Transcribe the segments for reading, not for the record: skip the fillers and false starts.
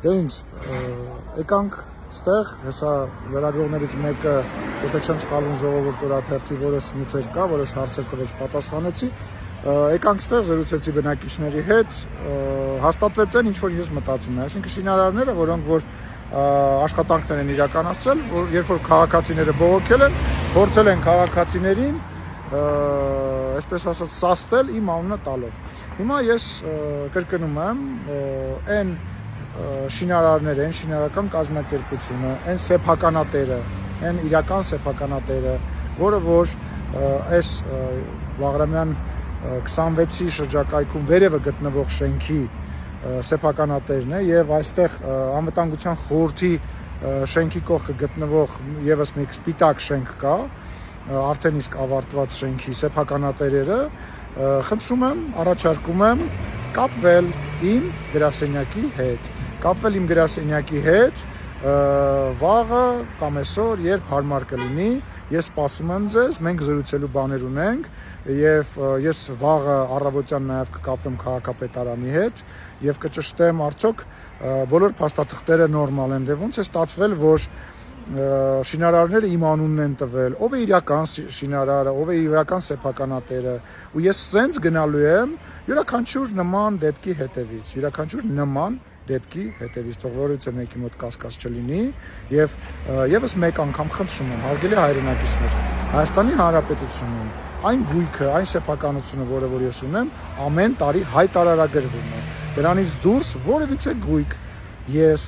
Դե ինչ, եկանք ստեղ, հեսա վերագրողներից մեկը, եթե չեմ սխալվում ժողովուրդ օրաթերթի որոշ նյութեր կա, որոշ հարցեր տվեց պատասխանեցի, եկանք ստեղ զրուցեցի բնակիչների հետ, հաստատվեց այն, ինչ որ ես մտածում եմ, այսինքն շինարարները, որոնք որ աշխատանքներ են իրականացրել, որ երբ որ քաղաքացիները բողոքել են, փորձել են քաղաքացիներին, այսպես ասած, սաստել իմ անունը տալով։ Հիմա ես կրկնում եմ, այն շինարարները, այն շինարարական կազմակերպությունը, այն սեփականատերը, այն իրական սեփականատերը, որը որ այս Բաղրամյան 26-ի շրջակայքում վերևը գտնվող շենքի սեփականատերն է եւ այստեղ անվտանգության խորհրդի շենքի կողքը գտնվող եւս մեկ սպիտակ շենք կա, արդեն իսկ ավարտված շենքի սեփականատերերը, խնդրում եմ, առաջարկում եմ կապվել իմ գրասենյակի հետ, վաղը կամ այսօր, երբ հարմար կլինի, ես սպասում եմ ձեզ, մենք զրուցելու բաներ ունենք եւ ես վաղը առավոտյան նաեւ կկապվեմ քաղաքապետարանի հետ եւ կճշտեմ արդյոք բոլոր փաստաթղթերը նորմալ են, դե ոնց է ստացվել, որ շինարարները իմ անունն են տվել, ով է իրական շինարարը, ով է իրական սեփականատերը, ու ես սենց գնալու եմ յուրաքանչյուր նման դեպքի հետևից, թող որից է մեկի մոտ կասկած չլինի, եւ եւս մեկ անգամ խնդրում եմ, հարգելի հայրենակիցներ, Հայաստանի Հանրապետությունում այն գույքը, այն սեփականությունը, որը որ ես ունեմ, ամեն տարի հայտարարագրվում է։ Դրանից դուրս որևիցե գույք ես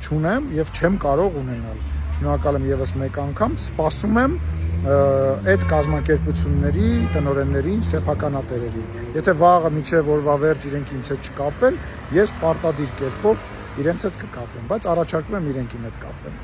չունեմ եւ չեմ կարող ունենալ։ Շնորհակալ եմ եւս մեկ անգամ, սպասում եմ այդ կազմակերպությունների տնօրեններին, սեփականատերերին։ Եթե վաղը մինչև օրվա վերջ իրենք ինձ հետ չկապվեն, ես պարտադիր կերպով իրենց հետ կկապվեմ, բայց առաջարկում եմ իրենք իմ հետ կապվեն։